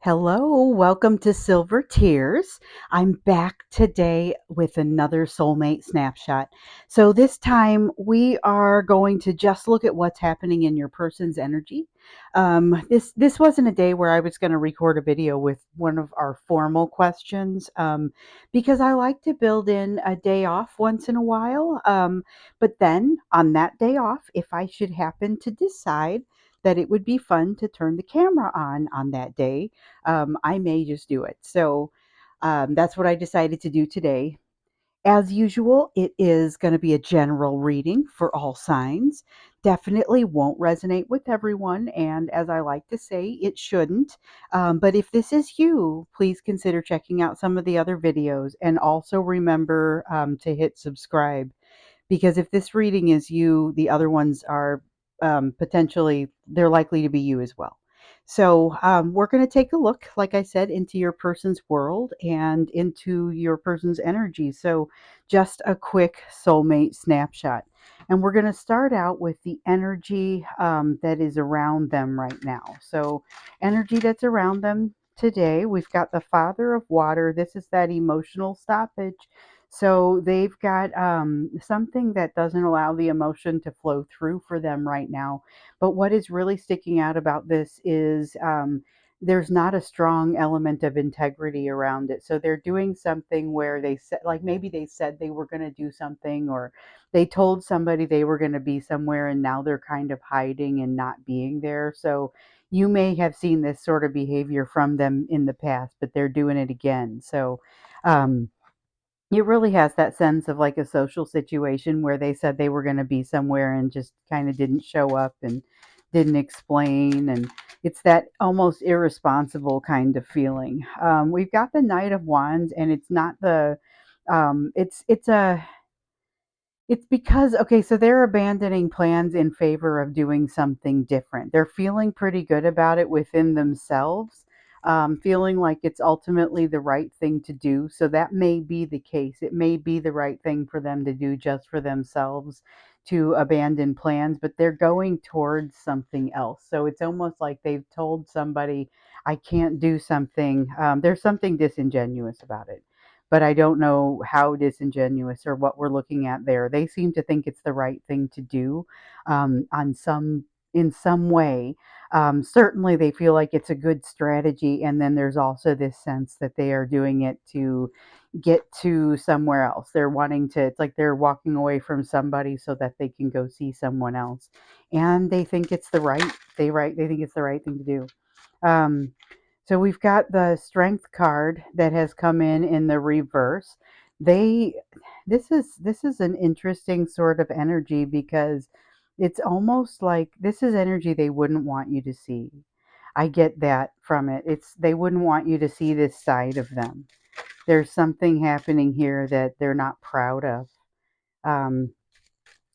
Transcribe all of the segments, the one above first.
Hello, welcome to Silver Tears. I'm back today with another Soulmate Snapshot. So this time we are going to just look at what's happening in your person's energy. This wasn't a day where I was going to record a video with one of our formal questions because I like to build in a day off once in a while. But then on that day off, if I should happen to decide that it would be fun to turn the camera on that day, I may just do it. So that's what I decided to do today. As usual, it is going to be a general reading for all signs. Definitely won't resonate with everyone. And as I like to say, it shouldn't. But if this is you, please consider checking out some of the other videos. And also remember to hit subscribe, because if this reading is you, the other ones are potentially, they're likely to be you as well. So we're going to take a look, like I said, into your person's world and into your person's energy. So just a quick soulmate snapshot. And we're going to start out with the energy that is around them right now. So energy that's around them today, we've got the Father of Water. This is that emotional stoppage. So they've got something that doesn't allow the emotion to flow through for them right now. But what is really sticking out about this is there's not a strong element of integrity around it. So they're doing something where they said, like maybe they said they were going to do something, or they told somebody they were going to be somewhere, and now they're kind of hiding and not being there. So you may have seen this sort of behavior from them in the past, but they're doing it again. So, it really has that sense of like a social situation where they said they were going to be somewhere and just kind of didn't show up and didn't explain. And it's that almost irresponsible kind of feeling. We've got the Knight of Wands, and it's not the, it's because, okay, so they're abandoning plans in favor of doing something different. They're feeling pretty good about it within themselves, feeling like it's ultimately the right thing to do. So that may be the case. It may be the right thing for them to do just for themselves, to abandon plans, but they're going towards something else. So it's almost like they've told somebody, I can't do something. There's something disingenuous about it, but I don't know how disingenuous or what we're looking at there. They seem to think it's the right thing to do, on some in some way. Certainly, they feel like it's a good strategy, and then there's also this sense that they are doing it to get to somewhere else. They're wanting to. It's like they're walking away from somebody so that they can go see someone else, and they think it's the right. They think it's the right thing to do. Um, so we've got the Strength card that has come in the reverse. They this is an interesting sort of energy, because it's almost like this is energy they wouldn't want you to see. I get that from it. It's they wouldn't want you to see this side of them. There's something happening here that they're not proud of. Um,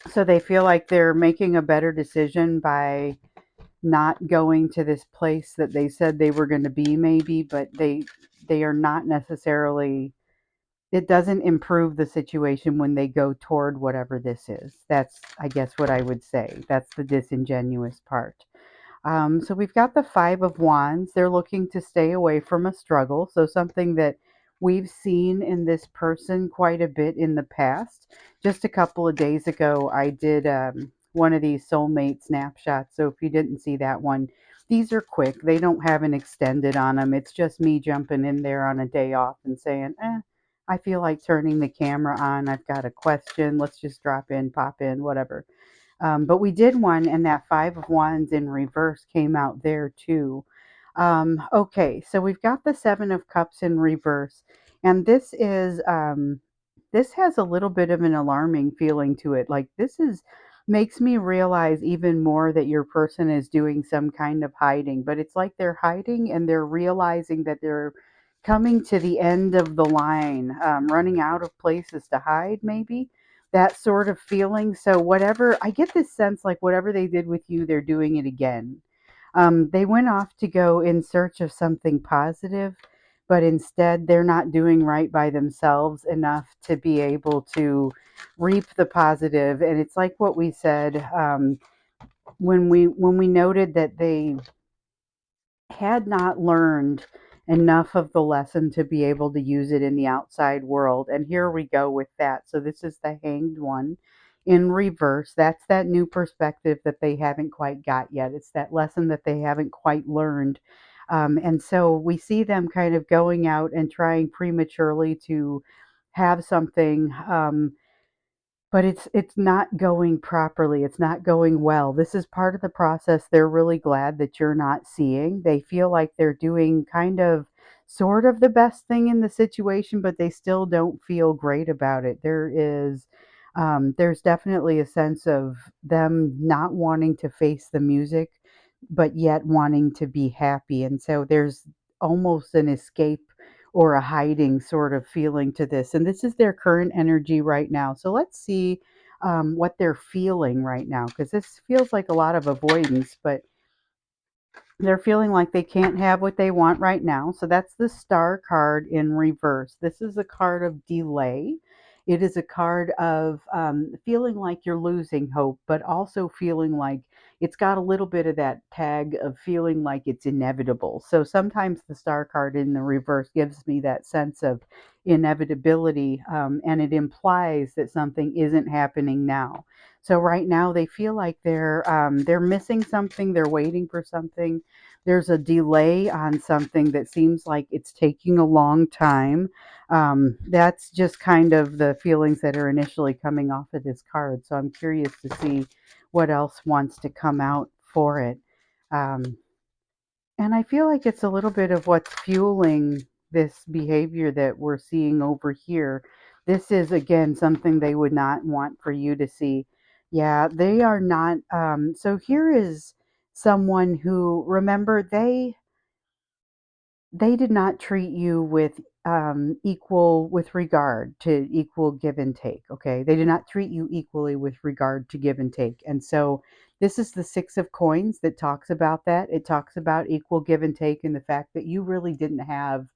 so they feel like they're making a better decision by not going to this place that they said they were going to be, maybe, but they are not necessarily, it doesn't improve the situation when they go toward whatever this is. That's, I guess, what I would say. That's the disingenuous part. So we've got the Five of Wands. They're looking to stay away from a struggle. So something that we've seen in this person quite a bit in the past. Just a couple of days ago, I did one of these soulmate snapshots. So if you didn't see that one, these are quick. They don't have an extended on them. It's just me jumping in there on a day off and saying, I feel like turning the camera on. I've got a question. Let's just drop in, pop in, whatever. But we did one, and that Five of Wands in reverse came out there too. Okay, so we've got the Seven of Cups in reverse, and this has a little bit of an alarming feeling to it. Like this is makes me realize even more that your person is doing some kind of hiding, but it's like they're hiding and they're realizing that they're coming to the end of the line, running out of places to hide, maybe that sort of feeling. So whatever, I get this sense like whatever they did with you, they're doing it again. They went off to go in search of something positive, but instead they're not doing right by themselves enough to be able to reap the positive. And it's like what we said, when we noted that they had not learned enough of the lesson to be able to use it in the outside world. And here we go with that. So this is the Hanged One in reverse. That's that new perspective that they haven't quite got yet. It's that lesson that they haven't quite learned. And so we see them kind of going out and trying prematurely to have something, but it's not going properly. It's not going well. This is part of the process they're really glad that you're not seeing. They feel like they're doing kind of sort of the best thing in the situation, but they still don't feel great about it. There's definitely a sense of them not wanting to face the music, but yet wanting to be happy. And so there's almost an escape or a hiding sort of feeling to this. And this is their current energy right now. So let's see what they're feeling right now, because this feels like a lot of avoidance, but they're feeling like they can't have what they want right now. So that's the Star card in reverse. This is a card of delay. It is a card of feeling like you're losing hope, but also feeling like it's got a little bit of that tag of feeling like it's inevitable. So sometimes the Star card in the reverse gives me that sense of inevitability, and it implies that something isn't happening now. So right now they feel like they're missing something, they're waiting for something, there's a delay on something that seems like it's taking a long time. That's just kind of the feelings that are initially coming off of this card. So I'm curious to see what else wants to come out for it. Um, and I feel like it's a little bit of what's fueling this behavior that we're seeing over here. This is, again, something they would not want for you to see. Yeah, they are not. So here is someone who, remember, they did not treat you with equal, with regard to equal give and take. Okay, they did not treat you equally with regard to give and take. And so this is the Six of Coins that talks about that. It talks about equal give and take, and the fact that you really didn't have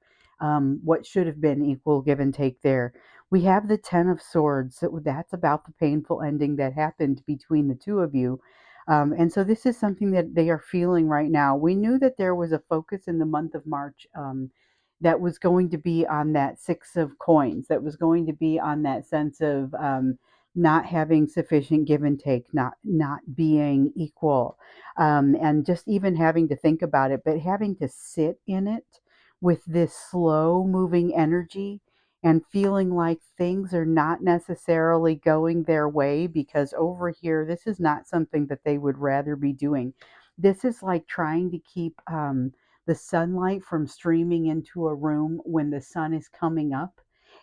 what should have been equal give and take there. We have the Ten of Swords. So that's about the painful ending that happened between the two of you. And so this is something that they are feeling right now. We knew that there was a focus in the month of March, that was going to be on that Six of Coins, that was going to be on that sense of not having sufficient give and take, not being equal, and just even having to think about it, but having to sit in it with this slow moving energy and feeling like things are not necessarily going their way, because over here, this is not something that they would rather be doing. This is like trying to keep the sunlight from streaming into a room when the sun is coming up.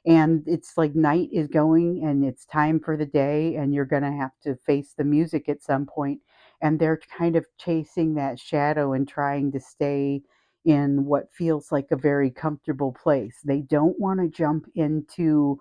And it's like night is going and it's time for the day, and you're going to have to face the music at some point. And they're kind of chasing that shadow and trying to stay in what feels like a very comfortable place. They don't want to jump into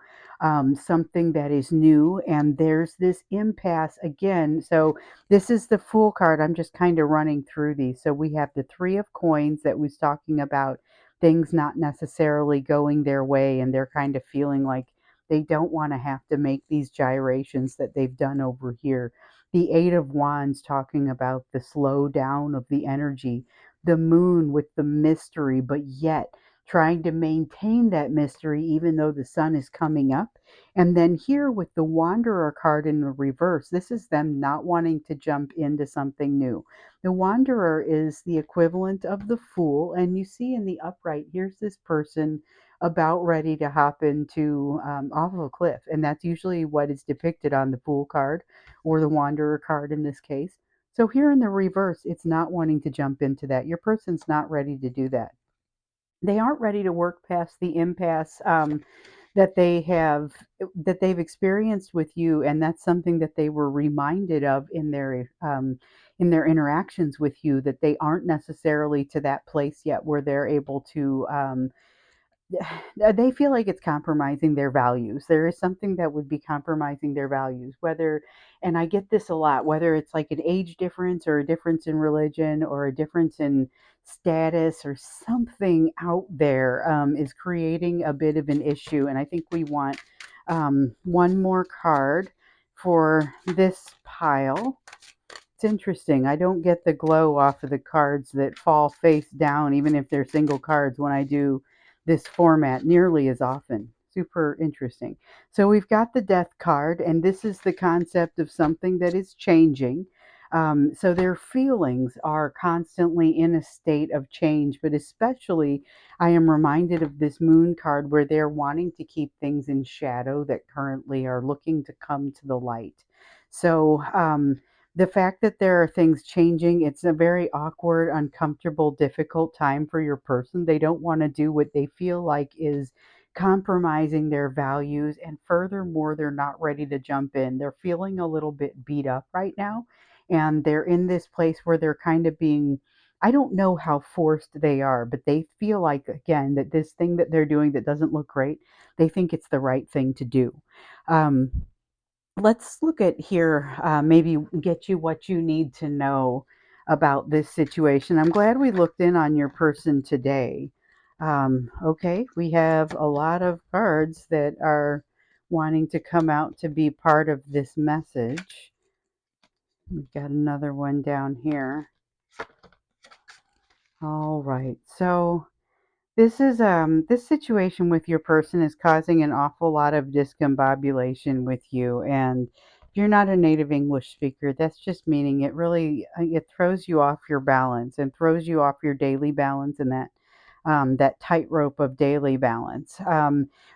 something that is new, and there's this impasse again. So this is the Fool card. I'm just kind of running through these. So we have the Three of Coins that was talking about things not necessarily going their way, and they're kind of feeling like they don't want to have to make these gyrations that they've done over here. The Eight of Wands talking about the slow down of the energy, the Moon with the mystery, but yet trying to maintain that mystery even though the sun is coming up. And then here with the Wanderer card in the reverse, this is them not wanting to jump into something new. The Wanderer is the equivalent of the Fool, and you see in the upright, here's this person about ready to hop into off of a cliff, and that's usually what is depicted on the Fool card or the Wanderer card in this case. So here in the reverse, it's not wanting to jump into that. Your person's not ready to do that. They aren't ready to work past the impasse that they've experienced with you, and that's something that they were reminded of in their interactions with you, that they aren't necessarily to that place yet where they're able to they feel like it's compromising their values. There is something that would be compromising their values, whether, and I get this a lot, whether it's like an age difference or a difference in religion or a difference in status or something out there, is creating a bit of an issue. And I think we want one more card for this pile It's interesting. I don't get the glow off of the cards that fall face down, even if they're single cards, when I do this format nearly as often. Super interesting. So we've got the death card, and this is the concept of something that is changing. So their feelings are constantly in a state of change, but especially I am reminded of this moon card where they're wanting to keep things in shadow that currently are looking to come to the light. So, the fact that there are things changing, it's a very awkward, uncomfortable, difficult time for your person. They don't want to do what they feel like is compromising their values. And furthermore, they're not ready to jump in. They're feeling a little bit beat up right now. And they're in this place where they're kind of being, I don't know how forced they are, but they feel like, again, that this thing that they're doing that doesn't look great, they think it's the right thing to do. Um, let's look at here, maybe get you what you need to know about this situation. I'm glad we looked in on your person today. Okay, we have a lot of cards that are wanting to come out to be part of this message. We've got another one down here. All right, so this situation with your person is causing an awful lot of discombobulation with you, and if you're not a native English speaker, that's just meaning it really it throws you off your balance and throws you off your daily balance, and that tightrope of daily balance.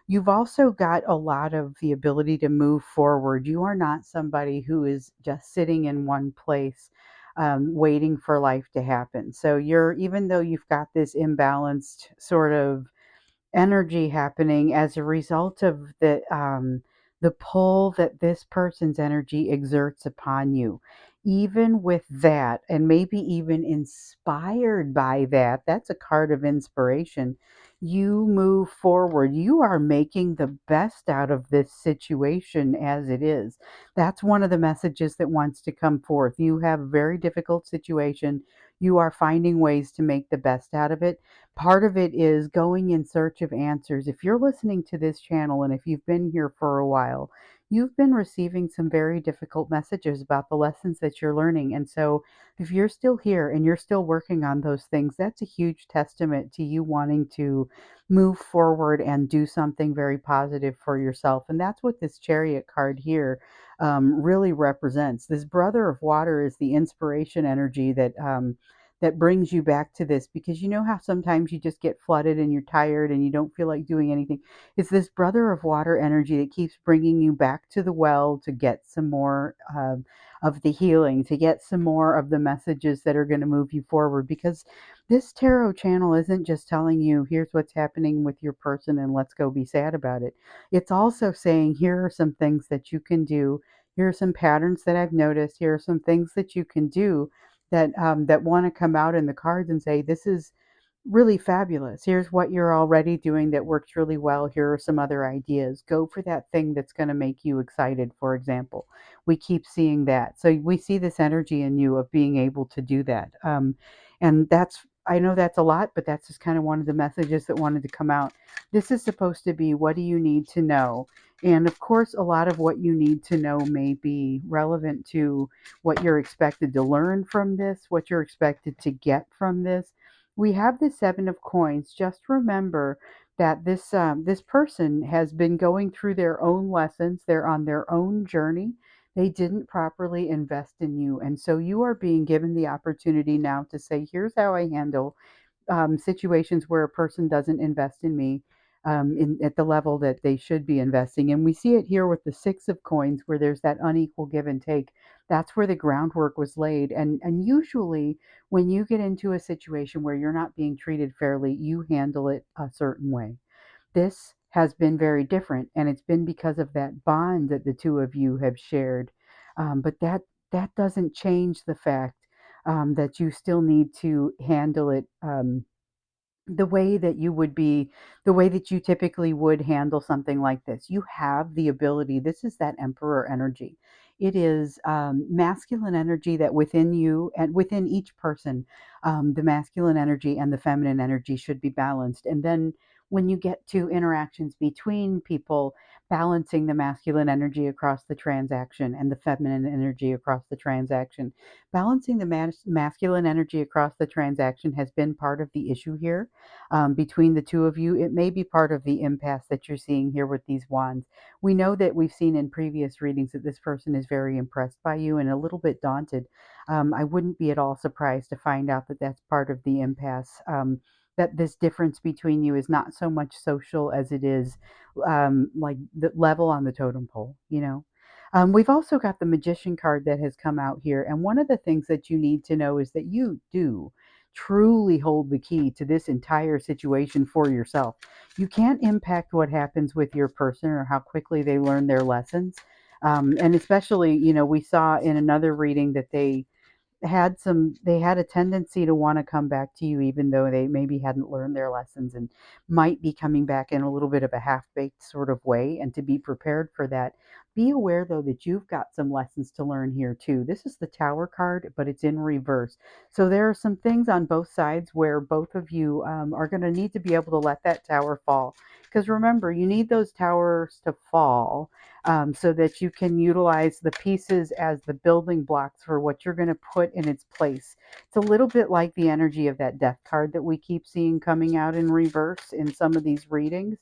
You've also got a lot of the ability to move forward. You are not somebody who is just sitting in one place, waiting for life to happen. So you're, even though you've got this imbalanced sort of energy happening as a result of the pull that this person's energy exerts upon you. Even with that, and maybe even inspired by that, that's a card of inspiration. You move forward. You are making the best out of this situation as it is. That's one of the messages that wants to come forth. You have a very difficult situation. You are finding ways to make the best out of it. Part of it is going in search of answers. If you're listening to this channel and if you've been here for a while, you've been receiving some very difficult messages about the lessons that you're learning. And so, if you're still here and you're still working on those things, that's a huge testament to you wanting to move forward and do something very positive for yourself. And that's what this chariot card here really represents. This brother of water is the inspiration energy that brings you back to this, because you know how sometimes you just get flooded and you're tired and you don't feel like doing anything. It's this brother of water energy that keeps bringing you back to the well to get some more of the healing, to get some more of the messages that are going to move you forward, because this tarot channel isn't just telling you here's what's happening with your person and let's go be sad about it. It's also saying here are some things that you can do. Here are some patterns that I've noticed. Here are some things that you can do that want to come out in the cards and say, this is really fabulous. Here's what you're already doing that works really well. Here are some other ideas. Go for that thing that's going to make you excited, for example. We keep seeing that. So we see this energy in you of being able to do that. And that's, I know that's a lot, but that's just kind of one of the messages that wanted to come out. This is supposed to be, what do you need to know? And of course, a lot of what you need to know may be relevant to what you're expected to learn from this, what you're expected to get from this. We have the seven of coins. Just remember that this person has been going through their own lessons. They're on their own journey. They didn't properly invest in you, and so you are being given the opportunity now to say, here's how I handle situations where a person doesn't invest in me, at the level that they should be investing. And we see it here with the six of coins, where there's that unequal give and take. That's where the groundwork was laid. And usually when you get into a situation where you're not being treated fairly, you handle it a certain way. This has been very different, and it's been because of that bond that the two of you have shared. But that doesn't change the fact that you still need to handle it, the way that you would be, the way that you typically would handle something like this. You have the ability. This is that emperor energy. It is masculine energy that within you and within each person, the masculine energy and the feminine energy should be balanced. And then when you get to interactions between people, balancing the masculine energy across the transaction and the feminine energy across the transaction. Balancing the masculine energy across the transaction has been part of the issue here between the two of you. It may be part of the impasse that you're seeing here with these wands. We know that we've seen in previous readings that this person is very impressed by you and a little bit daunted. I wouldn't be at all surprised to find out that that's part of the impasse. That this difference between you is not so much social as it is like the level on the totem pole, you know. We've also got the magician card that has come out here. And one of the things that you need to know is that you do truly hold the key to this entire situation for yourself. You can't impact what happens with your person or how quickly they learn their lessons. And especially, you know, we saw in another reading that they had a tendency to want to come back to you even though they maybe hadn't learned their lessons and might be coming back in a little bit of a half-baked sort of way. And to be prepared for that, be aware though that you've got some lessons to learn here too. This is the Tower card, but it's in reverse. So there are some things on both sides where both of you are going to need to be able to let that tower fall, because remember, you need those towers to fall so that you can utilize the pieces as the building blocks for what you're going to put in its place. It's a little bit like the energy of that death card that we keep seeing coming out in reverse in some of these readings.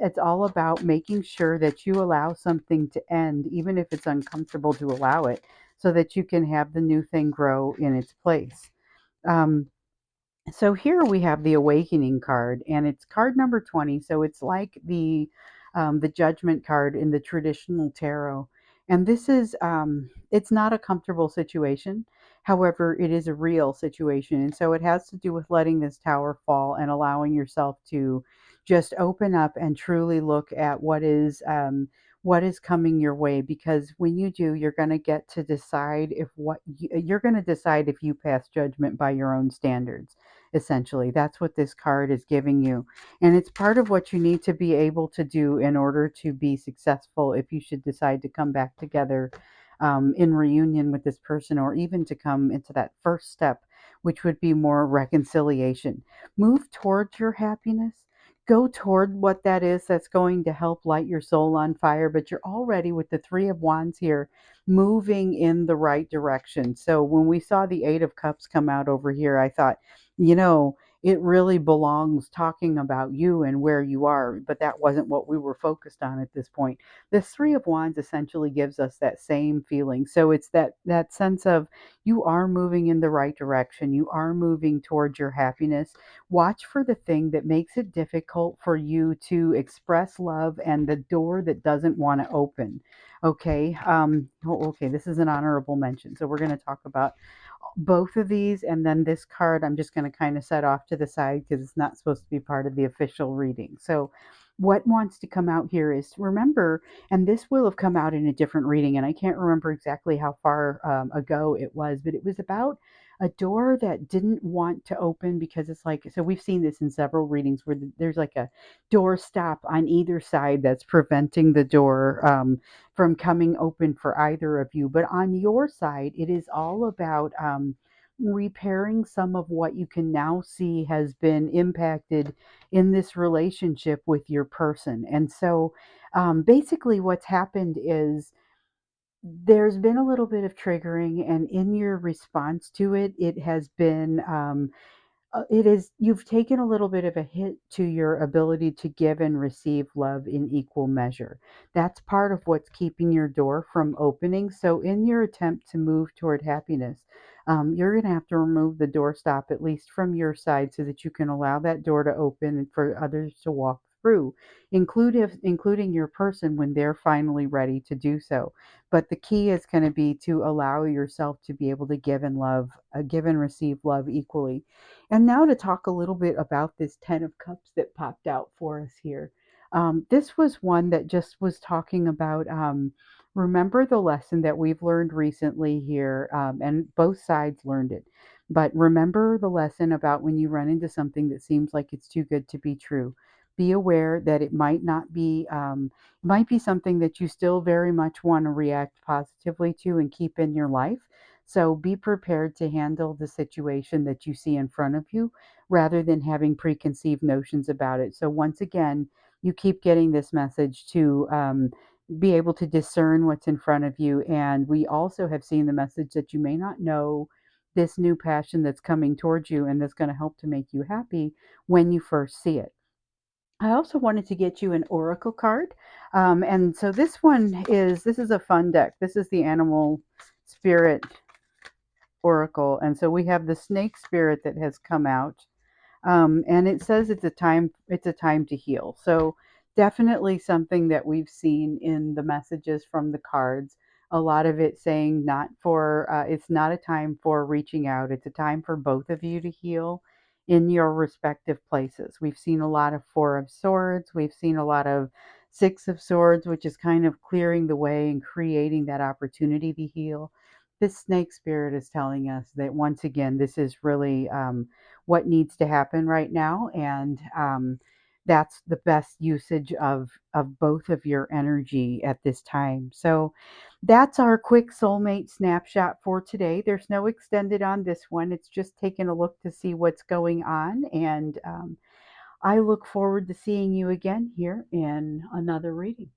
It's all about making sure that you allow something to end, even if it's uncomfortable to allow it, so that you can have the new thing grow in its place. Um, so here we have the awakening card, and it's card number 20. So it's like the judgment card in the traditional tarot. And this is it's not a comfortable situation. However, it is a real situation. And so it has to do with letting this tower fall and allowing yourself to just open up and truly look at what is coming your way, because when you do, you're going to get to decide if you're going to decide if you pass judgment by your own standards. Essentially, that's what this card is giving you. And it's part of what you need to be able to do in order to be successful if you should decide to come back together in reunion with this person, or even to come into that first step, which would be more reconciliation. Move towards your happiness. Go toward what that is that's going to help light your soul on fire. But you're already, with the Three of Wands here, moving in the right direction. So when we saw the Eight of Cups come out over here, I thought, you know, it really belongs talking about you and where you are, but that wasn't what we were focused on at this point. This Three of Wands essentially gives us that same feeling. So it's that sense of you are moving in the right direction. You are moving towards your happiness. Watch for the thing that makes it difficult for you to express love and the door that doesn't want to open. Okay. Okay. This is an honorable mention. So we're going to talk about both of these, and then this card I'm just going to kind of set off to the side because it's not supposed to be part of the official reading. So what wants to come out here is, remember, and this will have come out in a different reading, and I can't remember exactly how far ago it was, but it was about a door that didn't want to open because it's like, so we've seen this in several readings where there's like a door stop on either side that's preventing the door from coming open for either of you. But on your side, it is all about repairing some of what you can now see has been impacted in this relationship with your person. And so basically, what's happened is there's been a little bit of triggering, and in your response to it, it has been it is, you've taken a little bit of a hit to your ability to give and receive love in equal measure. That's part of what's keeping your door from opening. So, in your attempt to move toward happiness, you're going to have to remove the doorstop, at least from your side, so that you can allow that door to open and for others to walk through, including your person when they're finally ready to do so. But the key is going to be to allow yourself to be able to give and receive love equally. And now to talk a little bit about this Ten of Cups that popped out for us here. This was one that just was talking about, remember the lesson that we've learned recently here, and both sides learned it. But remember the lesson about when you run into something that seems like it's too good to be true. Be aware that it might not be, might be something that you still very much want to react positively to and keep in your life. So be prepared to handle the situation that you see in front of you rather than having preconceived notions about it. So once again, you keep getting this message to be able to discern what's in front of you. And we also have seen the message that you may not know this new passion that's coming towards you and that's going to help to make you happy when you first see it. I also wanted to get you an oracle card. And so this is a fun deck. This is the animal spirit oracle. And so we have the snake spirit that has come out, and it says it's a time to heal. So definitely something that we've seen in the messages from the cards. A lot of it saying not for it's not a time for reaching out. It's a time for both of you to heal in your respective places. We've seen a lot of Four of Swords. We've seen a lot of Six of Swords, which is kind of clearing the way and creating that opportunity to heal. This snake spirit is telling us that once again, this is really what needs to happen right now, and that's the best usage of both of your energy at this time. So that's our quick soulmate snapshot for today. There's no extended on this one. It's just taking a look to see what's going on, and I look forward to seeing you again here in another reading.